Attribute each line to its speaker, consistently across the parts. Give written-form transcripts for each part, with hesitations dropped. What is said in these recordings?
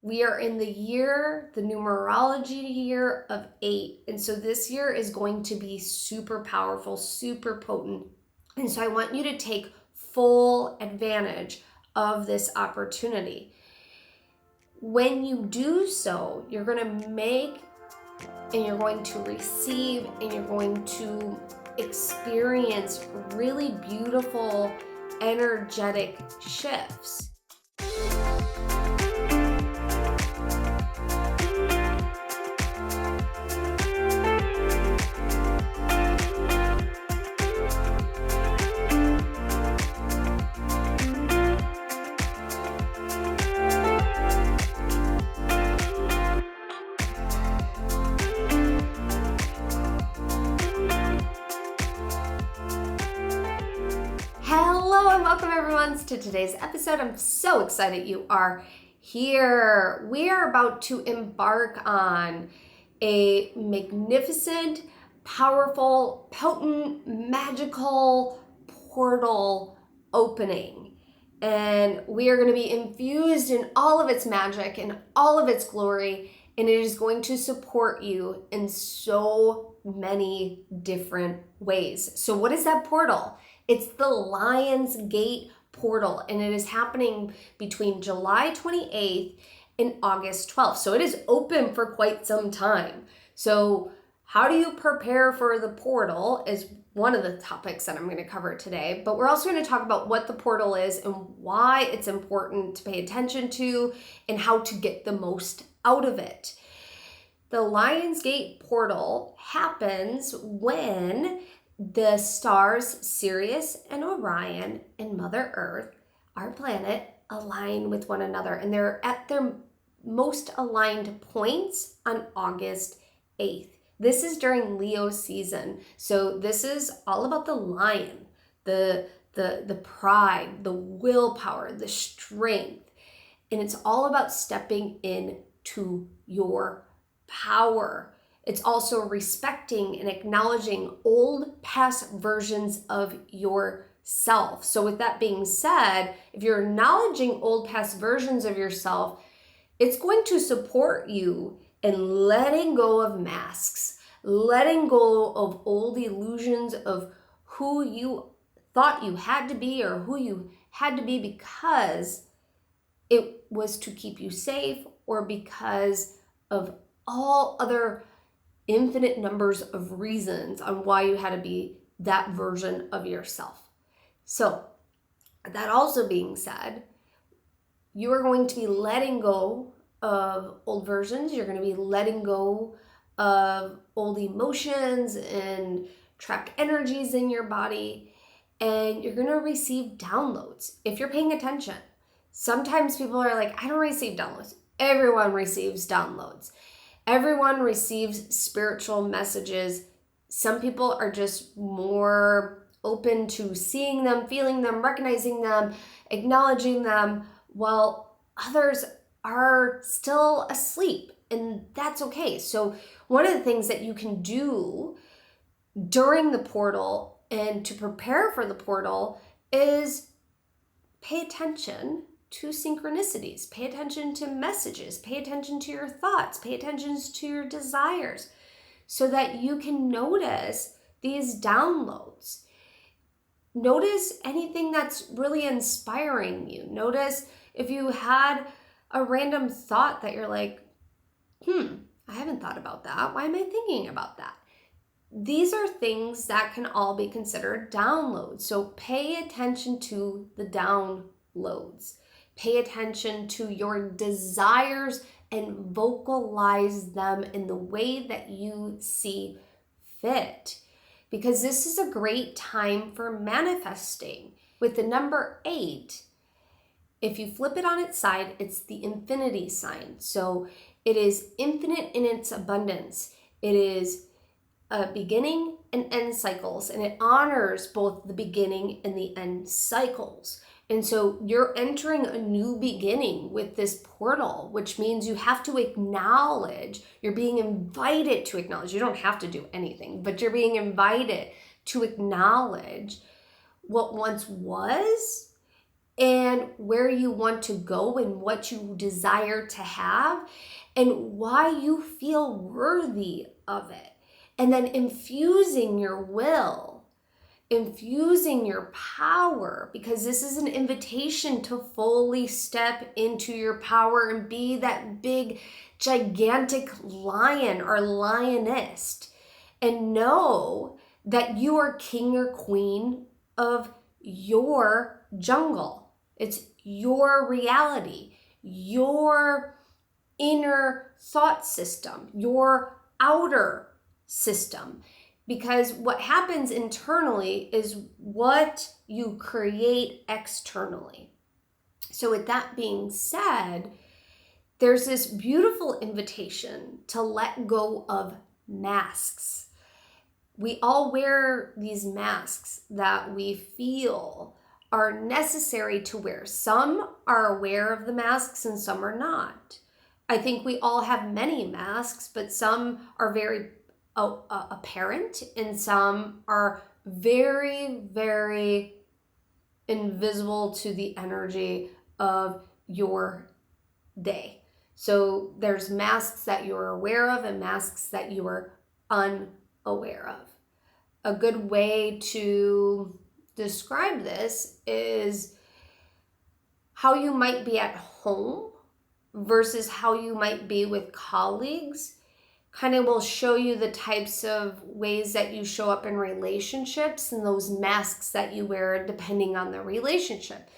Speaker 1: We are in the numerology year of 8. And so this year is going to be super powerful, super potent. And so I want you to take full advantage of this opportunity. When you do so, you're going to make and you're going to receive and you're going to experience really beautiful, energetic shifts. Hello and welcome everyone to today's episode. I'm so excited you are here. We are about to embark on a magnificent, powerful, potent, magical portal opening. And we are going to be infused in all of its magic and all of its glory. And it is going to support you in so many different ways. So what is that portal? It's the Lion's Gate portal, and it is happening between July 28th and August 12th. So it is open for quite some time. So how do you prepare for the portal is one of the topics that I'm going to cover today. But we're also going to talk about what the portal is and why it's important to pay attention to and how to get the most out of it. The Lion's Gate portal happens when the stars Sirius and Orion and Mother Earth, our planet, align with one another. And they're at their most aligned points on August 8th. This is during Leo season. So this is all about the lion, the pride, the willpower, the strength. And it's all about stepping into your power. It's also respecting and acknowledging old past versions of yourself. So with that being said, if you're acknowledging old past versions of yourself, it's going to support you in letting go of masks, letting go of old illusions of who you thought you had to be or who you had to be because it was to keep you safe or because of all other infinite numbers of reasons on why you had to be that version of yourself. So that also being said, you are going to be letting go of old versions. You're going to be letting go of old emotions and trapped energies in your body, and you're going to receive downloads if you're paying attention. Sometimes people are like, I don't receive downloads. Everyone receives downloads. Everyone receives spiritual messages. Some people are just more open to seeing them, feeling them, recognizing them, acknowledging them, while others are still asleep, and that's okay. So one of the things that you can do during the portal and to prepare for the portal is pay attention to synchronicities, pay attention to messages, pay attention to your thoughts, pay attention to your desires so that you can notice these downloads. Notice anything that's really inspiring you. Notice if you had a random thought that you're like, I haven't thought about that. Why am I thinking about that? These are things that can all be considered downloads. So pay attention to the downloads. Pay attention to your desires and vocalize them in the way that you see fit. Because this is a great time for manifesting. With the number 8, if you flip it on its side, it's the infinity sign. So it is infinite in its abundance. It is a beginning and end cycles, and it honors both the beginning and the end cycles. And so you're entering a new beginning with this portal, which means you have to acknowledge, you're being invited to acknowledge. You don't have to do anything, but you're being invited to acknowledge what once was and where you want to go and what you desire to have and why you feel worthy of it. And then infusing your will, infusing your power, because this is an invitation to fully step into your power and be that big, gigantic lion or lioness, and know that you are king or queen of your jungle. It's your reality, your inner thought system, your outer system. Because what happens internally is what you create externally. So with that being said, there's this beautiful invitation to let go of masks. We all wear these masks that we feel are necessary to wear. Some are aware of the masks and some are not. I think we all have many masks, but some are very apparent and some are very, very invisible to the energy of your day. So there's masks that you're aware of and masks that you are unaware of. A good way to describe this is how you might be at home versus how you might be with colleagues. Kind of will show you the types of ways that you show up in relationships and those masks that you wear depending on the relationship.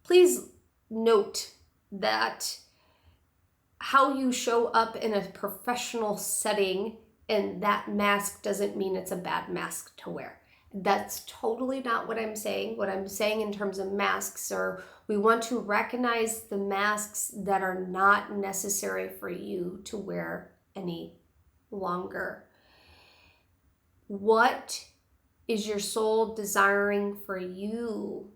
Speaker 1: Please note that how you show up in a professional setting and that mask doesn't mean it's a bad mask to wear. That's totally not what I'm saying. What I'm saying in terms of masks are we want to recognize the masks that are not necessary for you to wear any longer. What is your soul desiring for you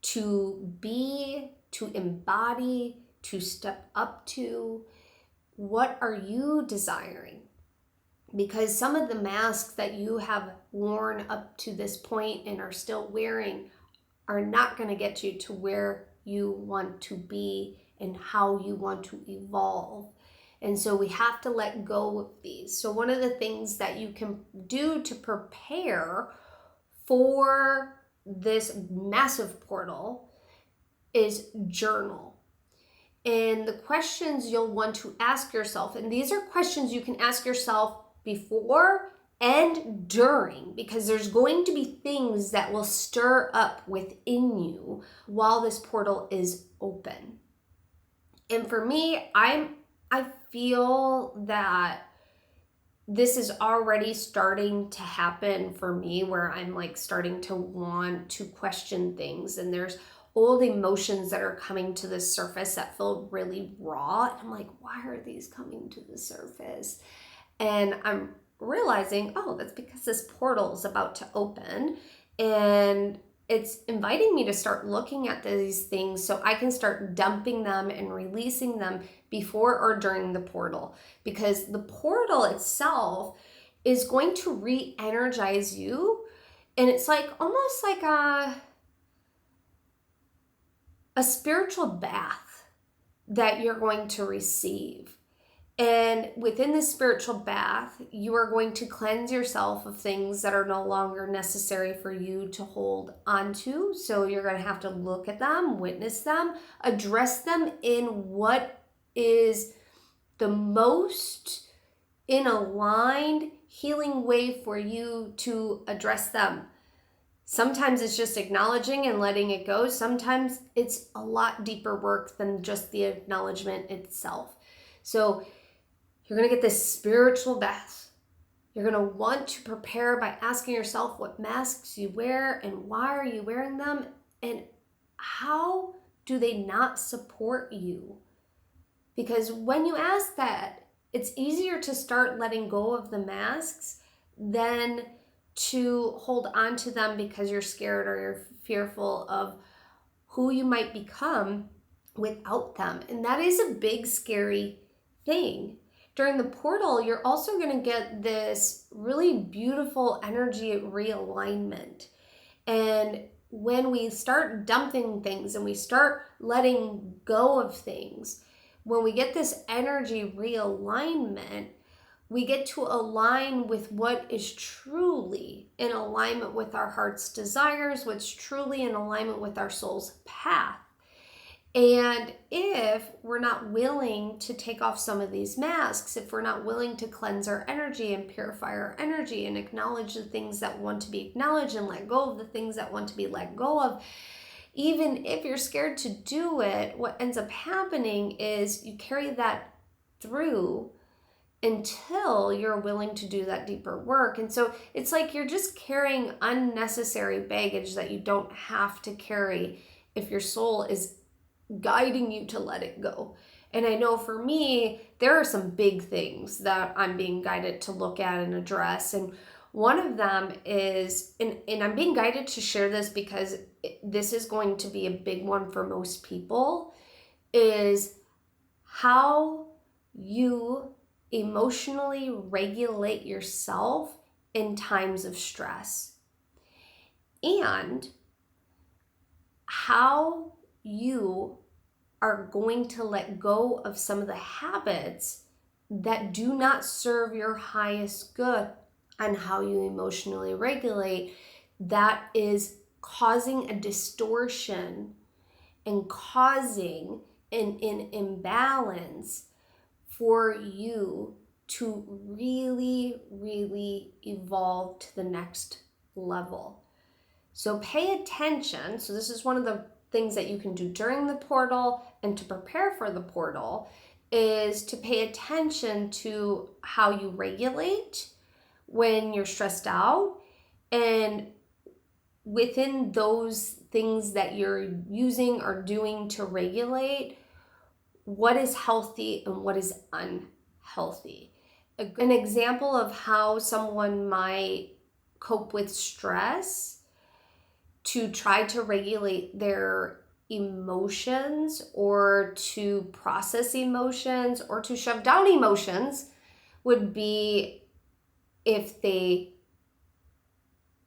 Speaker 1: to be, to embody, to step up to? What are you desiring? Because some of the masks that you have worn up to this point and are still wearing are not going to get you to where you want to be and how you want to evolve. And so we have to let go of these. So one of the things that you can do to prepare for this massive portal is journal. And the questions you'll want to ask yourself, and these are questions you can ask yourself before and during, because there's going to be things that will stir up within you while this portal is open. And for me, I feel that this is already starting to happen for me, where I'm like starting to want to question things, and there's old emotions that are coming to the surface that feel really raw. And I'm like, why are these coming to the surface? And I'm realizing, oh, that's because this portal is about to open, and it's inviting me to start looking at these things so I can start dumping them and releasing them before or during the portal, because the portal itself is going to re-energize you. And it's like almost like a spiritual bath that you're going to receive. And within this spiritual bath, you are going to cleanse yourself of things that are no longer necessary for you to hold onto. So you're going to have to look at them, witness them, address them in what is the most in aligned healing way for you to address them. Sometimes it's just acknowledging and letting it go. Sometimes it's a lot deeper work than just the acknowledgement itself. So you're going to get this spiritual bath. You're going to want to prepare by asking yourself what masks you wear and why are you wearing them and how do they not support you? Because when you ask that, it's easier to start letting go of the masks than to hold on to them because you're scared or you're fearful of who you might become without them. And that is a big, scary thing. During the portal, you're also going to get this really beautiful energy realignment. And when we start dumping things and we start letting go of things, when we get this energy realignment, we get to align with what is truly in alignment with our heart's desires, what's truly in alignment with our soul's path. And if we're not willing to take off some of these masks, if we're not willing to cleanse our energy and purify our energy and acknowledge the things that want to be acknowledged and let go of the things that want to be let go of, even if you're scared to do it, what ends up happening is you carry that through until you're willing to do that deeper work. And so it's like you're just carrying unnecessary baggage that you don't have to carry if your soul is guiding you to let it go. And I know for me, there are some big things that I'm being guided to look at and address. And one of them is, and I'm being guided to share this because this is going to be a big one for most people, is how you emotionally regulate yourself in times of stress, and how you are going to let go of some of the habits that do not serve your highest good, and how you emotionally regulate that is causing a distortion and causing an imbalance for you to really, really evolve to the next level. So pay attention. So this is one of the things that you can do during the portal and to prepare for the portal, is to pay attention to how you regulate when you're stressed out, and within those things that you're using or doing to regulate, what is healthy and what is unhealthy. An example of how someone might cope with stress to try to regulate their emotions or to process emotions or to shove down emotions would be if they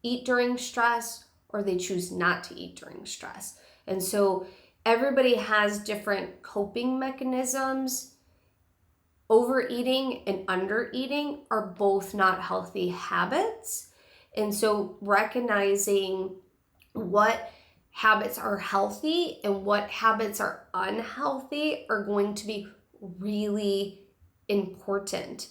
Speaker 1: eat during stress or they choose not to eat during stress. And so everybody has different coping mechanisms. Overeating and undereating are both not healthy habits. And so recognizing what habits are healthy and what habits are unhealthy are going to be really important.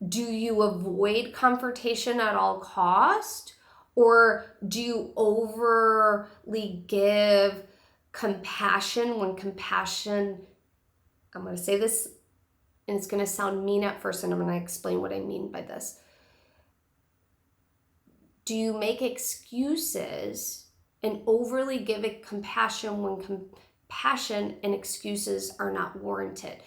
Speaker 1: Do you avoid confrontation at all cost? Or do you overly give compassion when compassion, I'm going to say this and it's going to sound mean at first, and I'm going to explain what I mean by this. Do you make excuses and overly give it compassion when compassion and excuses are not warranted?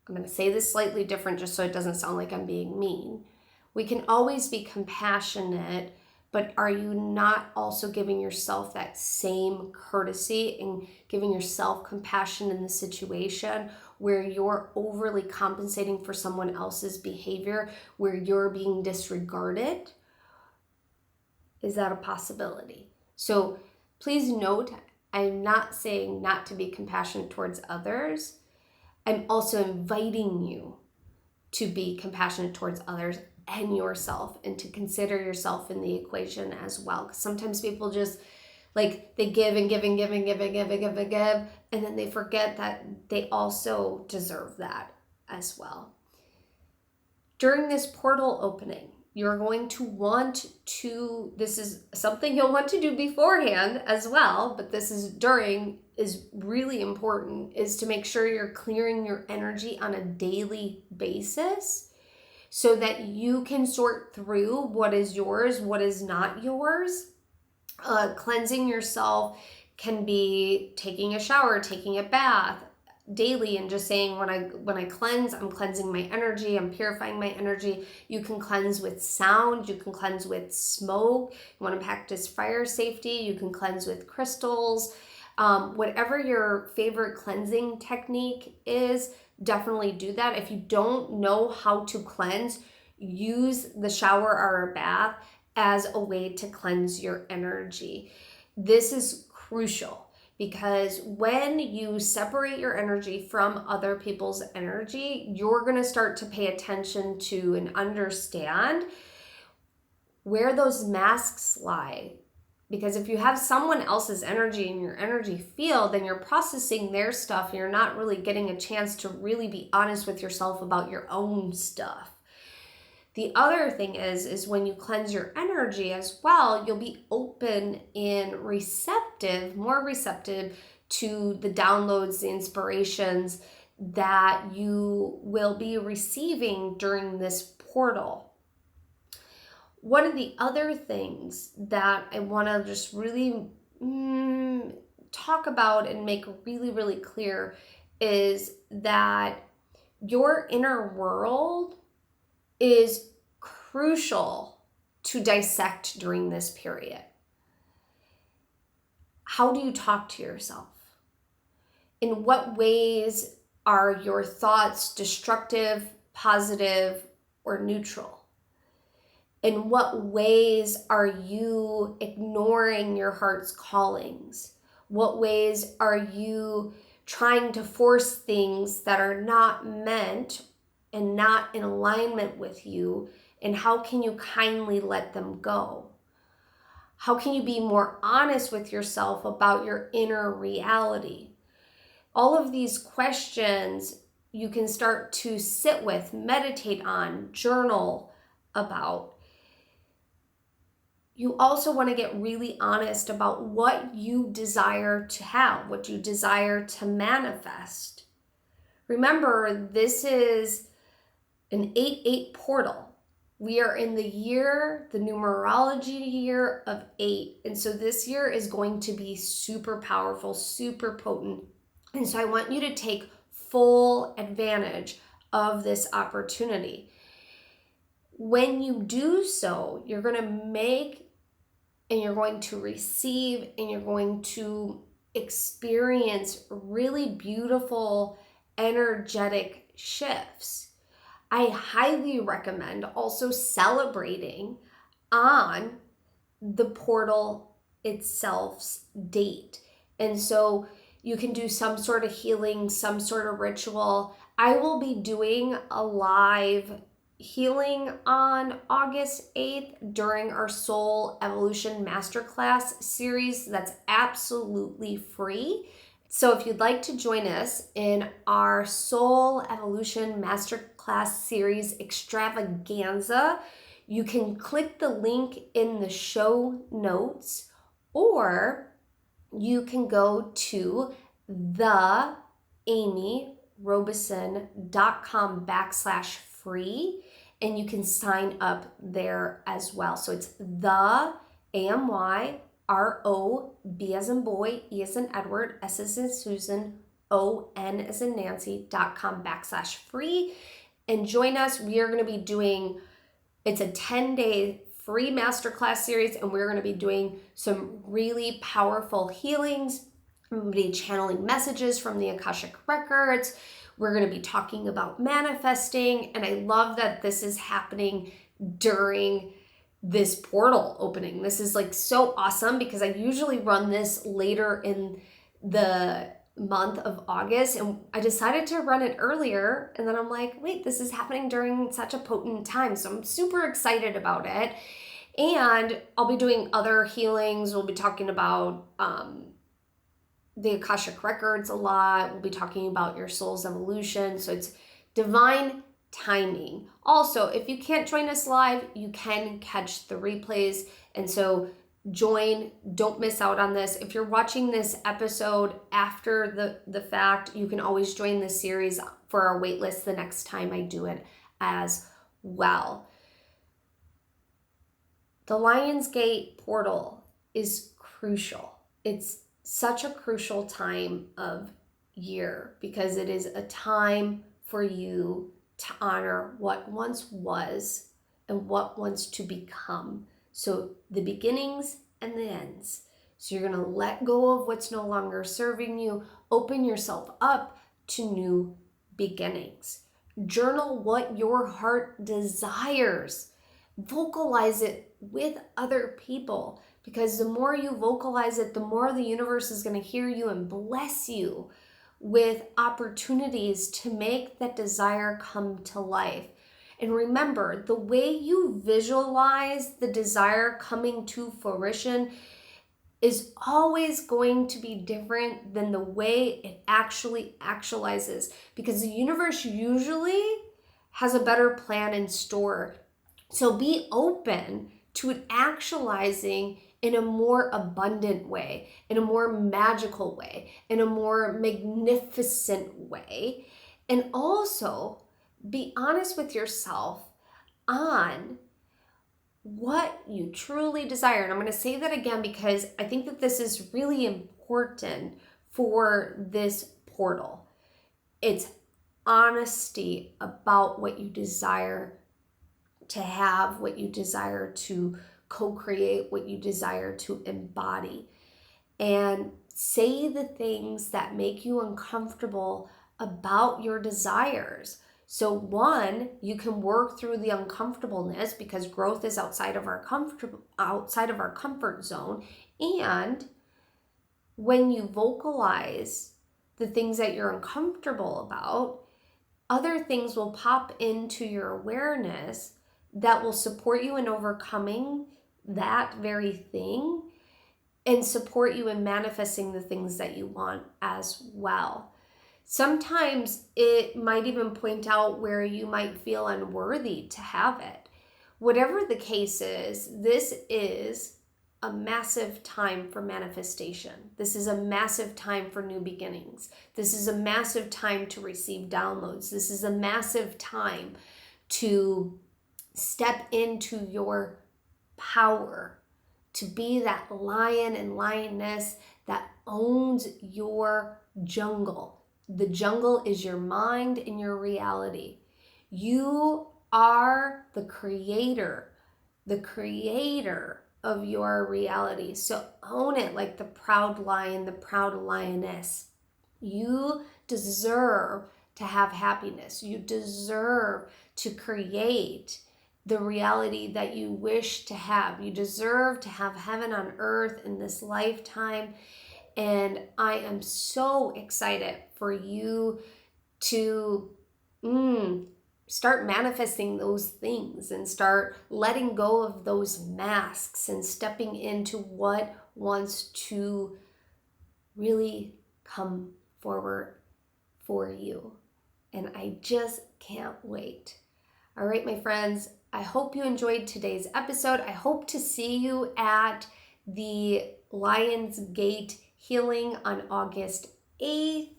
Speaker 1: I'm going to say this slightly different just so it doesn't sound like I'm being mean. We can always be compassionate, but are you not also giving yourself that same courtesy and giving yourself compassion in the situation where you're overly compensating for someone else's behavior, where you're being disregarded? Is that a possibility? So please note, I'm not saying not to be compassionate towards others. I'm also inviting you to be compassionate towards others and yourself, and to consider yourself in the equation as well. Because sometimes people just like they give and give and give and give and give and give and give, and then they forget that they also deserve that as well. During this portal opening, you're going to want to, this is something you'll want to do beforehand as well, but this is during, is really important, is to make sure you're clearing your energy on a daily basis so that you can sort through what is yours, what is not yours. Cleansing yourself can be taking a shower, taking a bath daily, and just saying, when I cleanse, I'm cleansing my energy, I'm purifying my energy. You can cleanse with sound, you can cleanse with smoke. You want to practice fire safety, you can cleanse with crystals. Whatever your favorite cleansing technique is, definitely do that. If you don't know how to cleanse, use the shower or a bath as a way to cleanse your energy. This is crucial because when you separate your energy from other people's energy, you're going to start to pay attention to and understand where those masks lie. Because if you have someone else's energy in your energy field, then you're processing their stuff. You're not really getting a chance to really be honest with yourself about your own stuff. The other thing is when you cleanse your energy as well, you'll be open and receptive, more receptive to the downloads, the inspirations that you will be receiving during this portal. One of the other things that I want to just really talk about and make really, really clear is that your inner world is crucial to dissect during this period. How do you talk to yourself? In what ways are your thoughts destructive, positive, or neutral? In what ways are you ignoring your heart's callings? What ways are you trying to force things that are not meant and not in alignment with you? And how can you kindly let them go? How can you be more honest with yourself about your inner reality? All of these questions you can start to sit with, meditate on, journal about. You also want to get really honest about what you desire to have, what you desire to manifest. Remember, this is an 8-8 portal. We are in the year, the numerology year of 8. And so this year is going to be super powerful, super potent. And so I want you to take full advantage of this opportunity. When you do so, you're going to make and you're going to receive and you're going to experience really beautiful, energetic shifts. I highly recommend also celebrating on the portal itself's date. And so you can do some sort of healing, some sort of ritual. I will be doing a live healing on August 8th during our Soul Evolution Masterclass series that's absolutely free. So if you'd like to join us in our Soul Evolution Masterclass series Extravaganza, you can click the link in the show notes, or you can go to theamyrobeson.com/free and you can sign up there as well. So it's the AMYROB as in boy, E as in Edward, S as in Susan, ON as in Nancy.com/free. And join us. We are going to be doing, it's a 10-day free masterclass series, and we're going to be doing some really powerful healings. We're going to be channeling messages from the Akashic Records. We're going to be talking about manifesting, and I love that this is happening during this portal opening. This is like so awesome because I usually run this later in the month of August, and I decided to run it earlier, and then I'm like, wait, this is happening during such a potent time, so I'm super excited about it. And I'll be doing other healings. We'll be talking about the Akashic Records a lot. We'll be talking about your soul's evolution. So it's divine timing. Also, if you can't join us live, you can catch the replays. And so join, don't miss out on this. If you're watching this episode after the fact, you can always join the series for our waitlist the next time I do it as well. The Lionsgate portal is crucial. It's such a crucial time of year because it is a time for you to honor what once was and what wants to become. So the beginnings and the ends. So you're going to let go of what's no longer serving you, open yourself up to new beginnings. Journal what your heart desires. Vocalize it with other people. because the more you vocalize it, the more the universe is going to hear you and bless you with opportunities to make that desire come to life. And remember, the way you visualize the desire coming to fruition is always going to be different than the way it actually actualizes, because the universe usually has a better plan in store. So be open to it actualizing in a more abundant way, in a more magical way, in a more magnificent way. And also be honest with yourself on what you truly desire. And I'm going to say that again because I think that this is really important for this portal. It's honesty about what you desire to have, what you desire to co-create, what you desire to embody. And say the things that make you uncomfortable about your desires. So one, you can work through the uncomfortableness because growth is outside of our comfort zone. And when you vocalize the things that you're uncomfortable about, other things will pop into your awareness that will support you in overcoming that very thing and support you in manifesting the things that you want as well. Sometimes it might even point out where you might feel unworthy to have it. Whatever the case is, this is a massive time for manifestation. This is a massive time for new beginnings. This is a massive time to receive downloads. This is a massive time to step into your power, to be that lion and lioness that owns your jungle. The jungle is your mind and your reality. You are the creator of your reality. So own it like the proud lion, the proud lioness. You deserve to have happiness. You deserve to create the reality that you wish to have. You deserve to have heaven on earth in this lifetime. And I am so excited for you to start manifesting those things and start letting go of those masks and stepping into what wants to really come forward for you. And I just can't wait. All right, my friends, I hope you enjoyed today's episode. I hope to see you at the Lion's Gate Healing on August 8th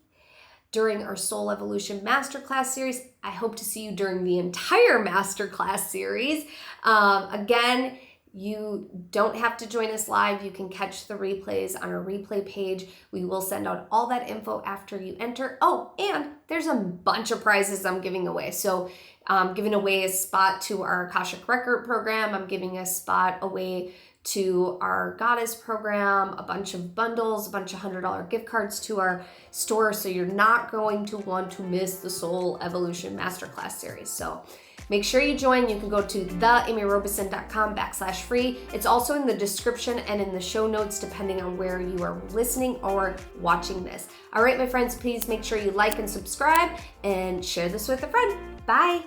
Speaker 1: during our Soul Evolution Masterclass series. I hope to see you during the entire Masterclass series. Again, you don't have to join us live. You can catch the replays on our replay page. We will send out all that info after you enter. Oh, and there's a bunch of prizes I'm giving away. So I'm giving away a spot to our Akashic Record program. I'm giving a spot away to our Goddess program, a bunch of bundles, a bunch of $100 gift cards to our store. So you're not going to want to miss the Soul Evolution Masterclass series. So make sure you join. You can go to theamyrobeson.com/free. It's also in the description and in the show notes, depending on where you are listening or watching this. All right, my friends, please make sure you like and subscribe and share this with a friend. Bye.